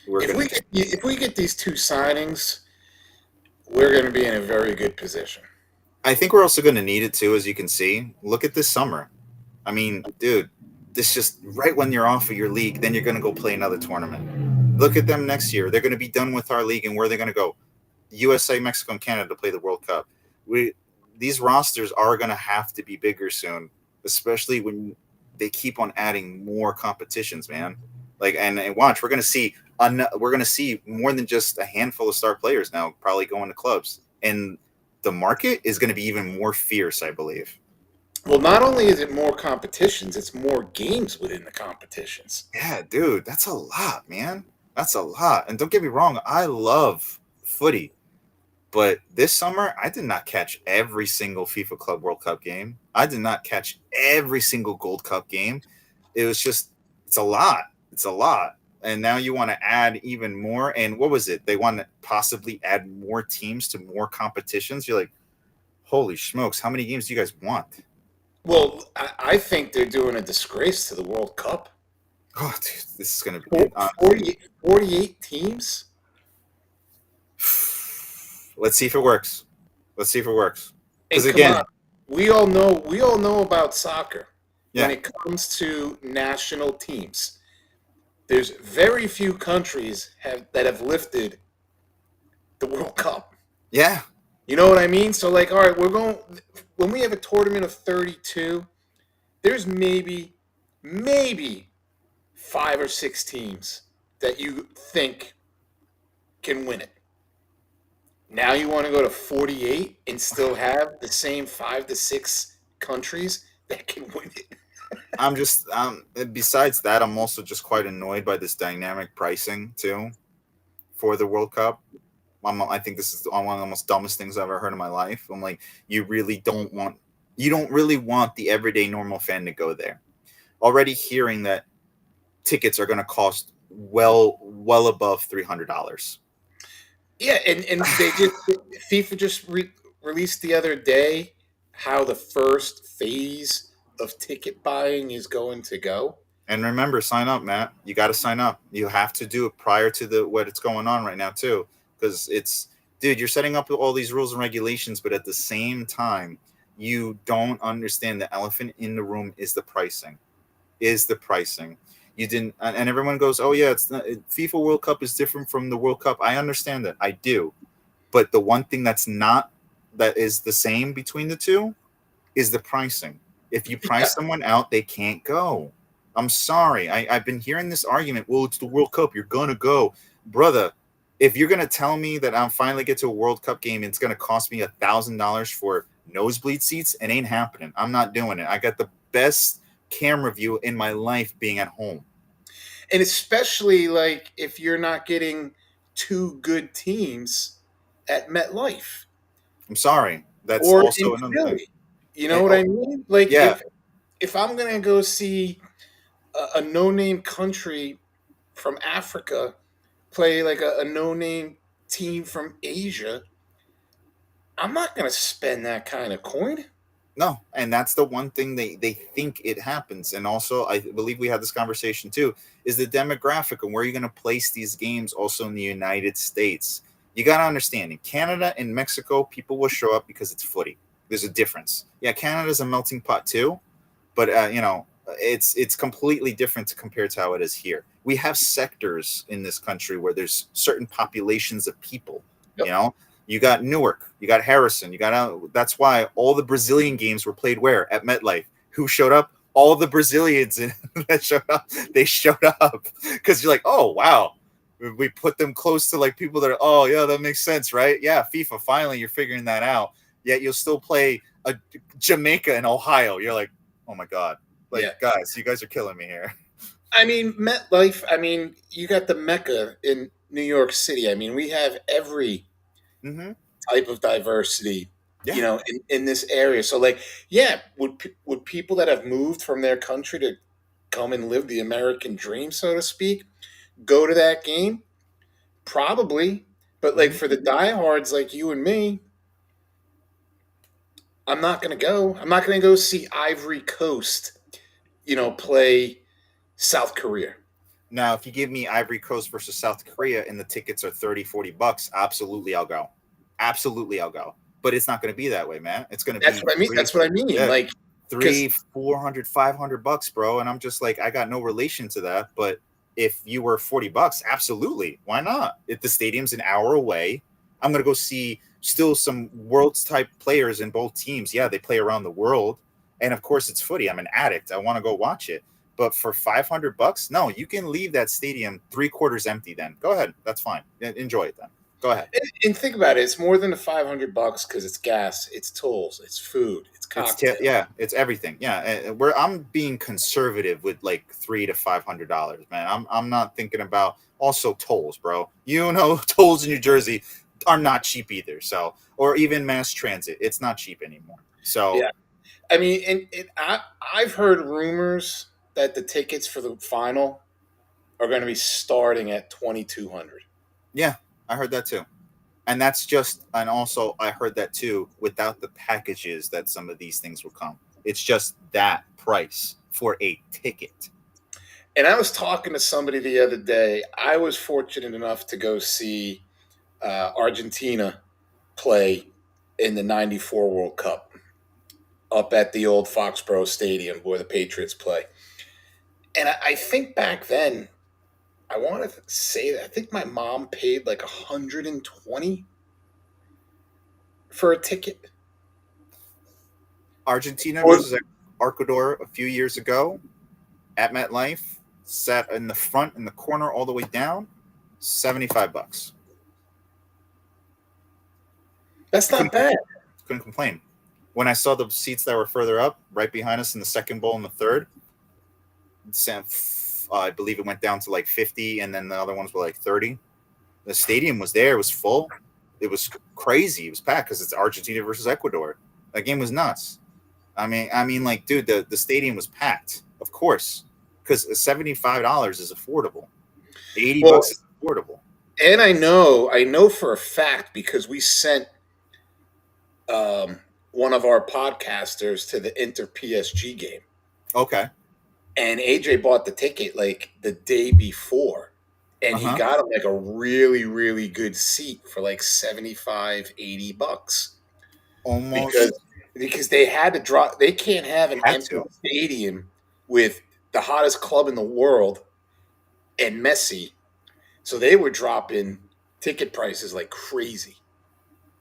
We're going to take. If we get these 2 signings, we're going to be in a very good position. I think we're also going to need it too, as you can see. Look at this summer. I mean, dude, this just right when you're off of your league, then you're going to go play another tournament. Look at them next year. They're going to be done with our league, and where they're going to go? USA, Mexico, and Canada to play the World Cup. These rosters are going to have to be bigger soon, especially when they keep on adding more competitions, man. Like, and watch, we're going to see more than just a handful of star players now probably going to clubs, and the market is going to be even more fierce, I believe. Well, not only is it more competitions, it's more games within the competitions. Yeah, dude, that's a lot, man. That's a lot. And don't get me wrong, I love footy. But this summer, I did not catch every single FIFA Club World Cup game. I did not catch every single Gold Cup game. It was just, it's a lot. It's a lot. And now you want to add even more. And what was it? They want to possibly add more teams to more competitions. You're like, holy smokes, how many games do you guys want? Well, I think they're doing a disgrace to the World Cup. Oh, dude, this is going to be, honestly, 48 teams? let's see if it works. Let's see if it works. Because And come on, again, we all know about soccer. When yeah, it comes to national teams, there's very few countries that have lifted the World Cup. yeah, You know what I mean? So like, all right, we're going when we have a tournament of 32, there's maybe 5 or 6 teams that you think can win it. Now you want to go to 48 and still have the same 5 to 6 countries that can win it. I'm just besides that, I'm also just quite annoyed by this dynamic pricing too for the World Cup. I think this is one of the most dumbest things I've ever heard in my life. I'm like, you don't really want the everyday normal fan to go there. already hearing that tickets are going to cost well above $300. Yeah, and they just FIFA just released the other day how the first phase of ticket buying is going to go. And remember, sign up, Matt. You got to sign up. You have to do it prior to the what it's going on right now too, because it's, dude, you're setting up all these rules and regulations, but at the same time, you don't understand the elephant in the room is the pricing. Is the pricing. You didn't, and everyone goes, "Oh yeah, it's not, FIFA World Cup is different from the World Cup." I understand that, I do, but the one thing that's not, that is the same between the two, is the pricing. If you Yeah, price someone out, they can't go. I'm sorry. I've been hearing this argument. Well, it's the World Cup. You're gonna go, brother. If you're gonna tell me that I'm finally get to a World Cup game and it's gonna cost me $1,000 for nosebleed seats, it ain't happening. I'm not doing it. I got the best camera view in my life being at home. and especially like if you're not getting two good teams at MetLife I'm sorry. That's or in also another thing. Philly. You know what I mean? Like Yeah, if I'm gonna go see a no name country from Africa play like a no name team from Asia, I'm not gonna spend that kind of coin. no, and that's the one thing they think it happens. And also, I believe we had this conversation too, is the demographic and where you're going to place these games also in the United States. You got to understand, in Canada and Mexico, people will show up because it's footy. There's a difference. Yeah, Canada's a melting pot too, but it's completely different to compare to how it is here. We have sectors in this country where there's certain populations of people. You Yep. know, you got Newark, you got Harrison, you got that's why all the Brazilian games were played where? At MetLife. Who showed up? All the Brazilians that showed up. They showed up because you're like, oh wow, we put them close to like people that are, oh yeah, that makes sense, right? Yeah, FIFA. Finally, you're figuring that out. Yet you'll still play a Jamaica and Ohio. You're like, oh my god, like Yeah. guys, you guys are killing me here. I mean, MetLife, I mean, you got the Mecca in New York City. I mean, we have every Mm-hmm. type of diversity, Yeah. in this area. So, like, yeah, would people that have moved from their country to come and live the American dream, so to speak, go to that game? Probably. But, like, Mm-hmm. for the diehards like you and me, I'm not going to go. I'm not going to go see Ivory Coast, play South Korea. Now, if you give me Ivory Coast versus South Korea and the tickets are 30, $40, absolutely I'll go. Absolutely I'll go. But it's not going to be that way, man. It's going to That's be what I mean. That's what I mean. yeah, Like, because 3, 400, $500, bro. And I'm just like, I got no relation to that. But if you were $40, absolutely. Why not? If the stadium's an hour away, I'm going to go see still some world's type players in both teams. Yeah, they play around the world. And of course, it's footy. I'm an addict. I want to go watch it. But for $500, no, you can leave that stadium 3/4 empty. Then go ahead, that's fine. Enjoy it then. Go ahead. and think about it, it's more than the $500 because it's gas, it's tolls, it's food, it's cocktails. Yeah, it's everything. Yeah, where I'm being conservative with like $300 to $500, man. I'm not thinking about also tolls, bro. Tolls in New Jersey are not cheap either. So, or even mass transit, it's not cheap anymore. So Yeah, I mean, I've heard rumors that the tickets for the final are going to be starting at 2,200. yeah, I heard that too. And that's just, and also I heard that too, without the packages that some of these things will come. It's just that price for a ticket. And I was talking to somebody the other day. I was fortunate enough to go see Argentina play in the '94 World Cup up at the old Foxborough Stadium where the Patriots play. And I think back then, I want to say that I think my mom paid like 120 for a ticket. Argentina Or versus Ecuador a few years ago at MetLife, sat in the front in the corner all the way down, $75. that's not Couldn't bad. couldn't complain. When I saw the seats that were further up, right behind us in the second bowl and the third, I believe it went down to like 50, and then the other ones were like 30. The stadium was there; it was full. It was crazy. It was packed because it's Argentina versus Ecuador. That game was nuts. Like, dude, the stadium was packed. Of course, because $75 is affordable. 80 Well, bucks is affordable. and I know for a fact because we sent um, one of our podcasters to the Inter PSG game, Okay. and AJ bought the ticket like the day before, and he Uh-huh. got him like a really really good seat for like 75, 80 bucks because Almost they had to drop. They can't have an had empty to. stadium with the hottest club in the world and Messi, so they were dropping ticket prices like crazy.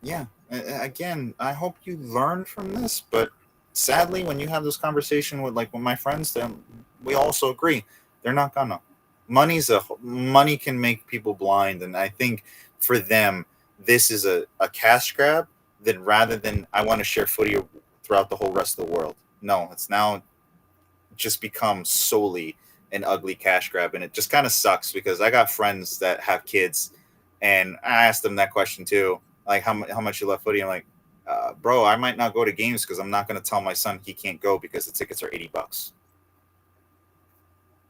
Yeah. Again, I hope you learn from this, but sadly, when you have this conversation with my friends, then we also agree they're not gonna. Money can make people blind, and I think for them, this is a cash grab. That rather than I want to share footy throughout the whole rest of the world. No, it's now just become solely an ugly cash grab, and it just kind of sucks because I got friends that have kids, and I asked them that question too, like how much you love footy. I'm like, bro, I might not go to games because I'm not going to tell my son he can't go because the tickets are $80,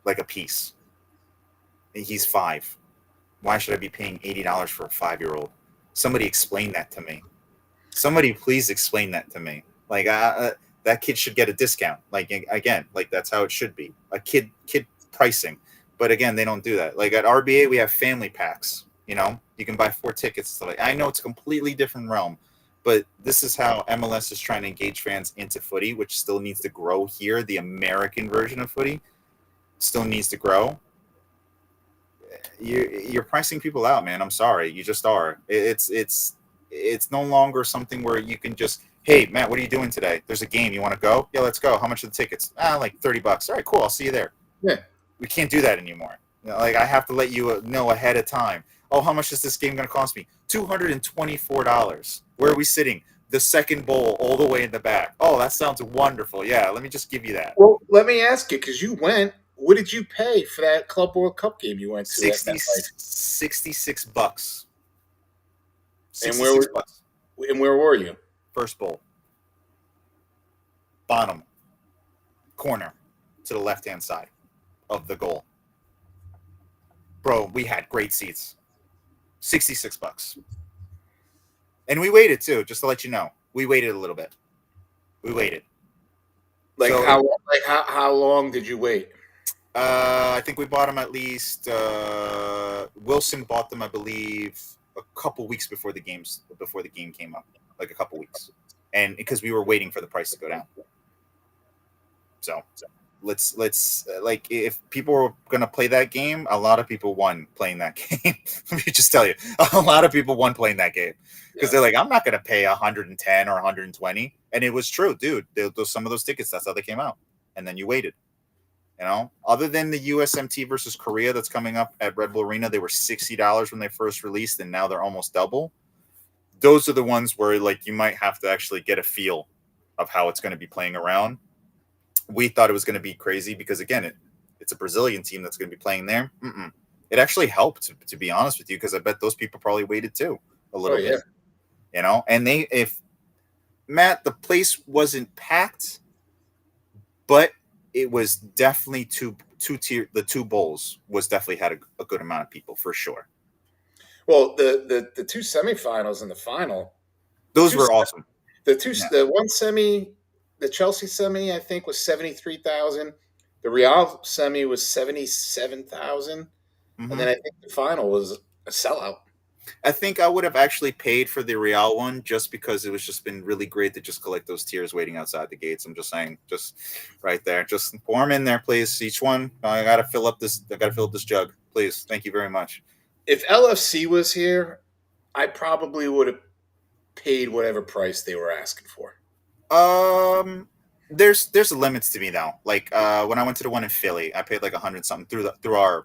like a piece. And he's 5. Why should I be paying $80 for a 5-year-old? Somebody explain that to me. Somebody please explain that to me. Like that kid should get a discount. Like again, like that's how it should be. A kid pricing. But again, they don't do that. Like at RBA, we have family packs. You can buy 4 tickets. So like I know it's a completely different realm, but this is how MLS is trying to engage fans into footy, which still needs to grow here. The American version of footy still needs to grow. You're pricing people out, man. I'm sorry, you just are. It's no longer something where you can just, hey, Matt, what are you doing today? There's a game. You want to go? Yeah, let's go. How much are the tickets? Like $30. All right, cool. I'll see you there. Yeah. We can't do that anymore. Like I have to let you know ahead of time. Oh, how much is this game going to cost me? $224. Where are we sitting? The second bowl, all the way in the back. Oh, that sounds wonderful. Yeah, let me just give you that. Well, let me ask you because you went. What did you pay for that Club World Cup game you went to at 60, MetLife? $66. And 66 bucks. where were you? First bowl. Bottom corner to the left-hand side of the goal. Bro, we had great seats. 66 bucks. And we waited too, just to let you know. We waited a little bit. We waited. Like So, how long did you wait? I think we bought them at least. Wilson bought them, I believe, a couple weeks before the game came up, like a couple weeks, and because we were waiting for the price to go down. So let's like if people were gonna play that game, a lot of people won playing that game. Let me just tell you, a lot of people won playing that game because they're like, I'm not gonna pay 110 or 120, and it was true, dude. Some of those tickets, that's how they came out, and then you waited. Other than the USMT versus Korea that's coming up at Red Bull Arena, they were $60 when they first released, and now they're almost double. Those are the ones where like you might have to actually get a feel of how it's going to be playing around. We thought it was going to be crazy because again, it's a Brazilian team that's going to be playing there. It actually helped, to be honest with you, because I bet those people probably waited too a little bit. And if Matt, the place wasn't packed, but it was definitely two tier. The 2 bowls was definitely had a good amount of people for sure. Well, the 2 semifinals and the final. Those were awesome. The one semi, the Chelsea semi, I think was 73,000. The Real semi was 77,000, and then I think the final was a sellout. I think I would have actually paid for the Real one just because it was just been really great to just collect those tiers waiting outside the gates. I'm just saying, just right there, just pour them in there, please. Each one, I gotta fill up this jug, please. Thank you very much. If LFC was here, I probably would have paid whatever price they were asking for. There's limits to me though. Like when I went to the one in Philly, I paid like 100 something through our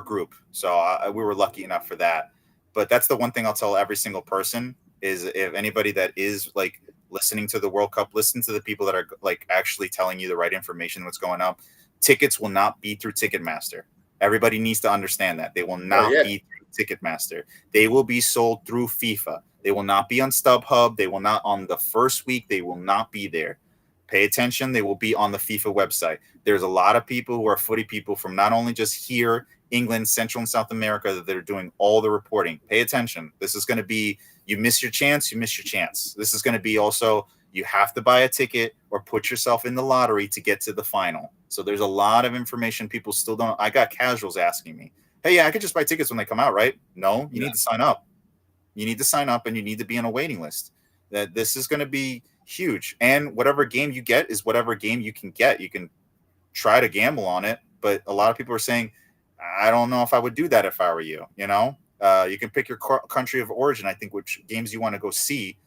group. So we were lucky enough for that. But that's the one thing I'll tell every single person is if anybody that is like listening to the World Cup, listen to the people that are like actually telling you the right information, what's going on. Tickets will not be through Ticketmaster. Everybody needs to understand that. They will not be through Ticketmaster. They will be sold through FIFA. They will not be on StubHub. They will not on the first week. They will not be there. Pay attention. They will be on the FIFA website. There's a lot of people who are footy people from not only just here, England, Central and South America, that are doing all the reporting. Pay attention. This is going to be, you miss your chance, you miss your chance. This is going to be also, you have to buy a ticket or put yourself in the lottery to get to the final. So there's a lot of information people still don't. I got casuals asking me, hey, yeah, I could just buy tickets when they come out, right? No, you need to sign up. You need to sign up and you need to be on a waiting list. That this is going to be huge. And whatever game you get is whatever game you can get. You can try to gamble on it, but a lot of people are saying, I don't know if I would do that if I were you. You know, you can pick your country of origin, I think, which games you want to go see.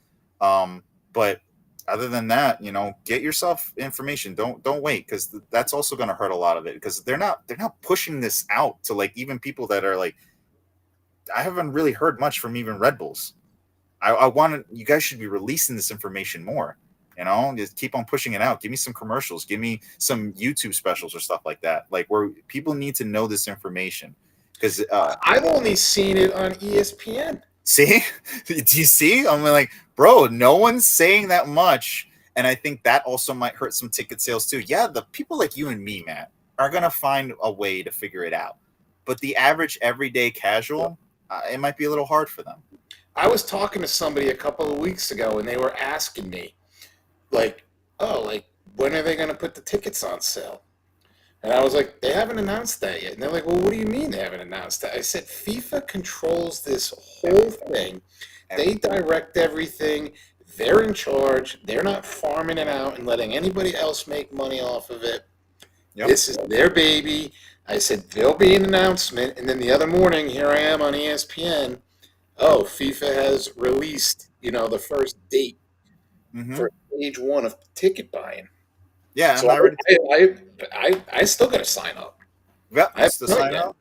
But other than that, you know, get yourself information. Don't wait, because that's also going to hurt a lot of it, because they're not pushing this out to like even people that are like, I haven't really heard much from even Red Bulls. I want you guys should be releasing this information more. You know, just keep on pushing it out. Give me some commercials. Give me some YouTube specials or stuff like that. Like where people need to know this information, because I've only seen it on ESPN. See, do you see? I'm like, bro, no one's saying that much, and I think that also might hurt some ticket sales too. Yeah, the people like you and me, Matt, are gonna find a way to figure it out, but the average everyday casual, it might be a little hard for them. I was talking to somebody a couple of weeks ago, and they were asking me, like, oh, like, when are they going to put the tickets on sale? And I was like, they haven't announced that yet. And they're like, well, what do you mean they haven't announced that? I said, FIFA controls this whole thing. They direct everything. They're in charge. They're not farming it out and letting anybody else make money off of it. Yep. This is their baby. I said, there'll be an announcement. And then the other morning, here I am on ESPN. Oh, FIFA has released, you know, the first date for stage 1 of ticket buying. Yeah, so I still got to sign up. Yep, I have to sign up.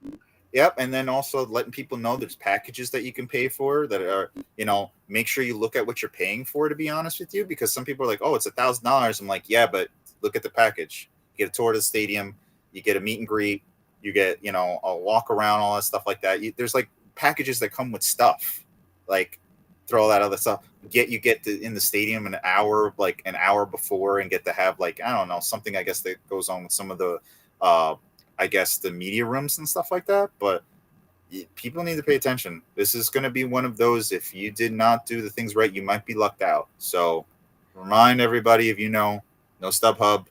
Yep, and then also letting people know there's packages that you can pay for that are, you know, make sure you look at what you're paying for, to be honest with you, because some people are like, oh, it's $1,000. I'm like, yeah, but look at the package. You get a tour of the stadium, you get a meet and greet, you get, you know, a walk around, all that stuff like that. There's like packages that come with stuff, like throw all that other stuff. You get in the stadium an hour before, and get to have like, I don't know, something I guess that goes on with some of the I guess the media rooms and stuff like that. But people need to pay attention. This is going to be one of those, if you did not do the things right, you might be lucked out. So remind everybody, if you know, no StubHub,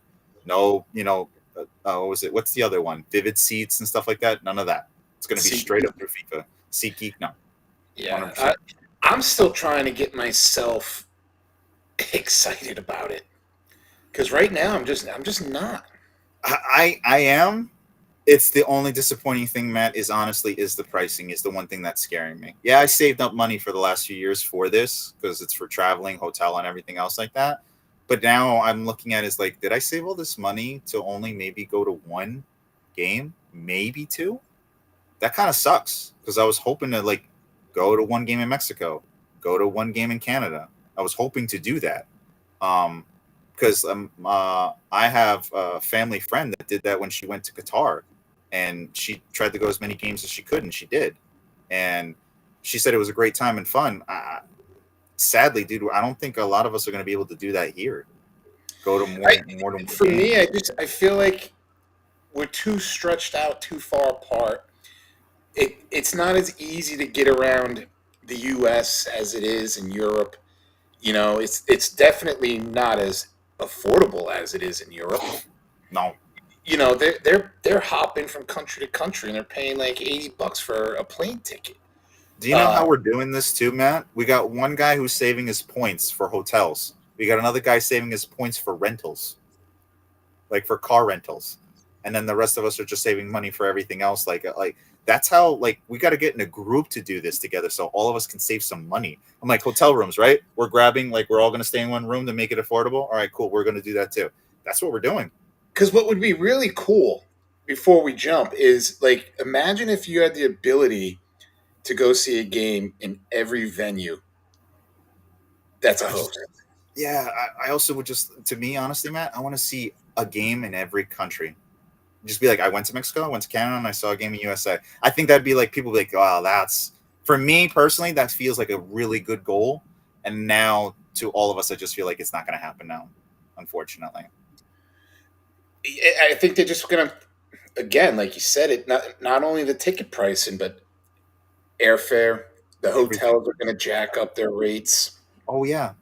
no, you know, what was it? What's the other one? Vivid Seats and stuff like that. None of that. It's going to be straight up through FIFA. SeatGeek, no. Yeah, I'm still trying to get myself excited about it, because right now I'm just not. I am. It's the only disappointing thing, Matt, is the pricing is the one thing that's scaring me. Yeah, I saved up money for the last few years for this, because it's for traveling, hotel, and everything else like that. But now I'm looking at it as like, did I save all this money to only maybe go to one game, maybe two? That kind of sucks, because I was hoping to like go to one game in Mexico, go to one game in Canada. I was hoping to do that. Because I have a family friend that did that when she went to Qatar, and she tried to go as many games as she could, and she did. And she said it was a great time and fun. Sadly, dude, I don't think a lot of us are going to be able to do that here. Go to more than one for game. Me, I feel like we're too stretched out, too far apart. It's not as easy to get around the U.S. as it is in Europe. You know, it's definitely not as affordable as it is in Europe. No. You know, they're hopping from country to country, and they're paying like $80 for a plane ticket. Do you know how we're doing this too, Matt? We got one guy who's saving his points for hotels. We got another guy saving his points for rentals, like for car rentals, and then the rest of us are just saving money for everything else. Like that's how, like, we got to get in a group to do this together, so all of us can save some money. I'm like, hotel rooms, right? We're grabbing, like, we're all going to stay in one room to make it affordable. All right, cool. We're going to do that too. That's what we're doing. Because what would be really cool, before we jump, is like, imagine if you had the ability to go see a game in every venue that's a host. Yeah, I also would just, to me, honestly, Matt, I want to see a game in every country. Just be like, I went to Mexico, I went to Canada, and I saw a game in USA. I think that'd be like, people be like, wow, that's, for me personally, that feels like a really good goal. And now to all of us, I just feel like it's not going to happen now, unfortunately. I think they're just gonna, again, like you said, it not only the ticket pricing, but airfare. The Everything. hotels are gonna jack up their rates. Oh yeah,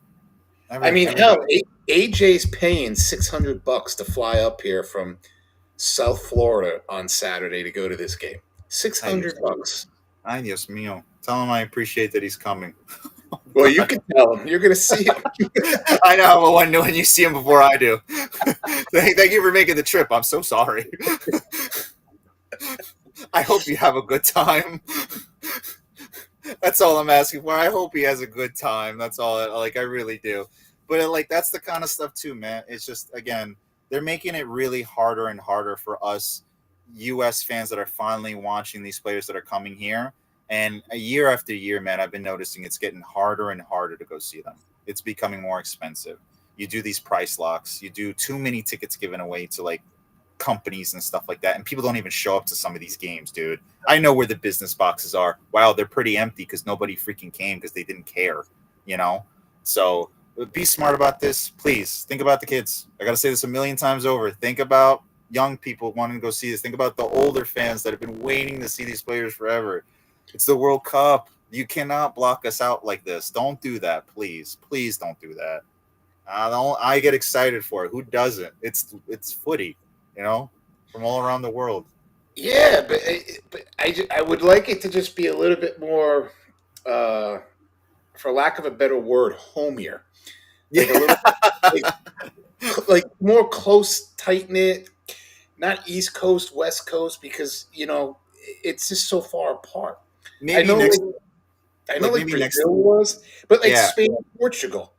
I mean, hell, everybody. AJ's paying $600 to fly up here from South Florida on Saturday to go to this game. Six Ay hundred Dios, bucks. ay Dios mío. Tell him I appreciate that he's coming. Oh, Well, you God. can tell him. You're going to see him. I know, but when you see him before I do. Thank you for making the trip. I'm so sorry. I hope you have a good time. That's all I'm asking for. I hope he has a good time. That's all. I really do. But like that's the kind of stuff too, man. It's just again, they're making it really harder and harder for us U.S. fans that are finally watching these players that are coming here. And a year after year, man, I've been noticing it's getting harder and harder to go see them. It's becoming more expensive. You do these price locks. You do too many tickets given away to like companies and stuff like that, and people don't even show up to some of these games, dude. I know where the business boxes are. Wow, they're pretty empty because nobody freaking came because they didn't care, you know. So be smart about this, please. Think about the kids. I gotta say this a million times over. Think about young people wanting to go see this. Think about the older fans that have been waiting to see these players forever. It's the World Cup. You cannot block us out like this. Don't do that, please. Please don't do that. I get excited for it. Who doesn't? It's footy, you know, from all around the world. Yeah, but I would like it to just be a little bit more, for lack of a better word, homier. Yeah. Like a little, like more close, tight knit, not East Coast, West Coast, because it's just so far apart. I maybe know, next, like maybe next. Brazil was, but like Yeah, Spain, and Portugal.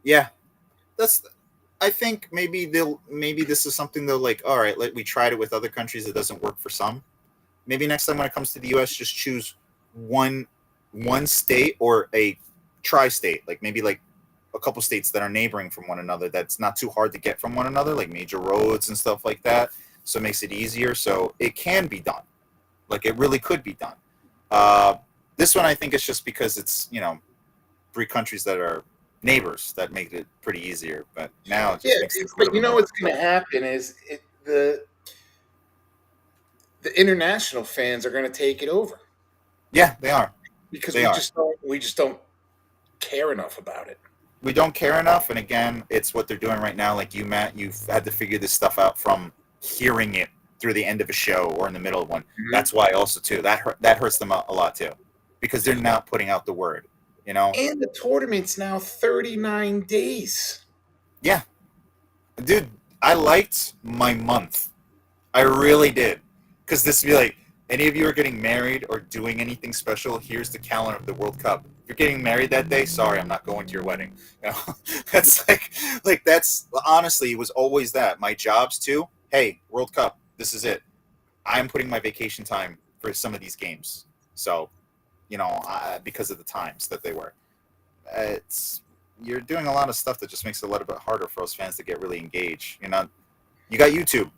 yeah. That's. I think maybe this is something they'll like. All right, like we tried it with other countries. It doesn't work for some. Maybe next time when it comes to the U.S., just choose one state or a tri-state, like maybe like a couple states that are neighboring from one another. That's not too hard to get from one another, like major roads and stuff like that. So it makes it easier. So it can be done. Like it really could be done. Uh, this one I think it's just because it's three countries that are neighbors that make it pretty easier. But now it Yeah, just makes things a but little you bit know more what's going difficult. to happen is the international fans are going to take it over Yeah, they are. because They are. we just don't care enough about it. We don't care enough. And again, it's what they're doing right now. Like you, Matt, you've had to figure this stuff out from hearing it through the end of a show or in the middle of one. Mhm. That's why also too that hurts them a lot too, because they're not putting out the word. You know? And the tournament's now 39 days. Yeah, dude. I liked my month. I really did. Because this would be like, any of you are getting married or doing anything special, here's the calendar of the World Cup. If you're getting married that day, sorry, I'm not going to your wedding. You know, that's like that's honestly, it was always that. My jobs too. Hey, World Cup, this is it. I'm putting my vacation time for some of these games. So, because of the times that they were, it's you're doing a lot of stuff that just makes it a little bit harder for us fans to get really engaged. You got YouTube.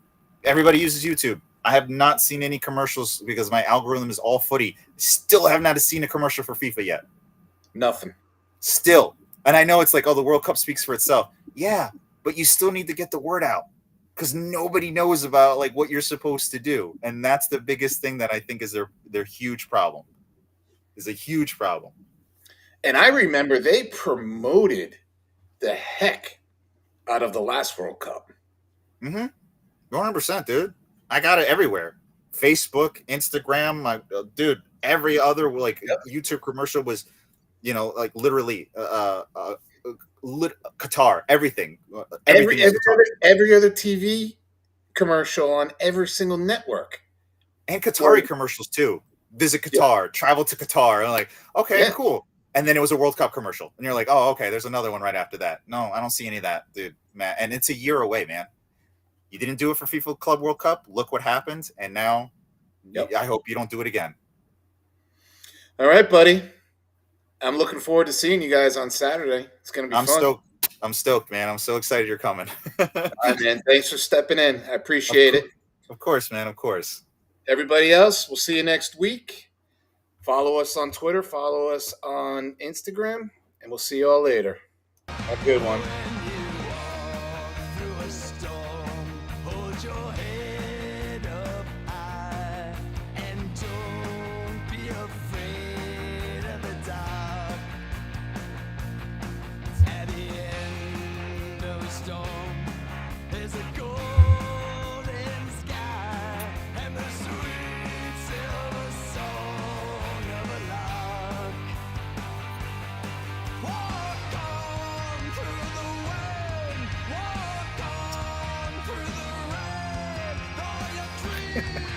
Everybody uses YouTube. I have not seen any commercials because my algorithm is all footy. Still have not seen a commercial for FIFA yet. Nothing. Still. And I know it's like, oh, the World Cup speaks for itself. Yeah, but you still need to get the word out because nobody knows about like what you're supposed to do. And that's the biggest thing that I think is their huge problem. Is a huge problem. And I remember they promoted the heck out of the last World Cup. Mm-hmm. 100%, dude. I got it everywhere. Facebook, Instagram, dude. Every other like Yep. YouTube commercial was, like literally, Qatar. Everything, everything Every was every Qatar, other every other TV commercial on every single network and was, Qatari commercials too. Visit yeah, Qatar, travel to Qatar, and like, okay, yeah. cool. And then it was a World Cup commercial, and you're like, oh, okay, there's another one right after that. No, I don't see any of that, dude, man. And it's a year away, man. You didn't do it for FIFA Club World Cup. Look what happened, and now Yep. I hope you don't do it again. All right, buddy. I'm looking forward to seeing you guys on Saturday. It's going to be I'm fun. stoked. I'm stoked, man. I'm so excited you're coming. All right, man. Thanks for stepping in. I of, appreciate course, it. of course, man. Of course. Everybody else, we'll see you next week. Follow us on Twitter, follow us on Instagram, and we'll see you all later. Have a good one. your head up high and don't be afraid of the dark. At the end of a storm, there's a golden sky and the sweet silver song of a lark. Walk on through the wind, walk on through the rain, though your dreams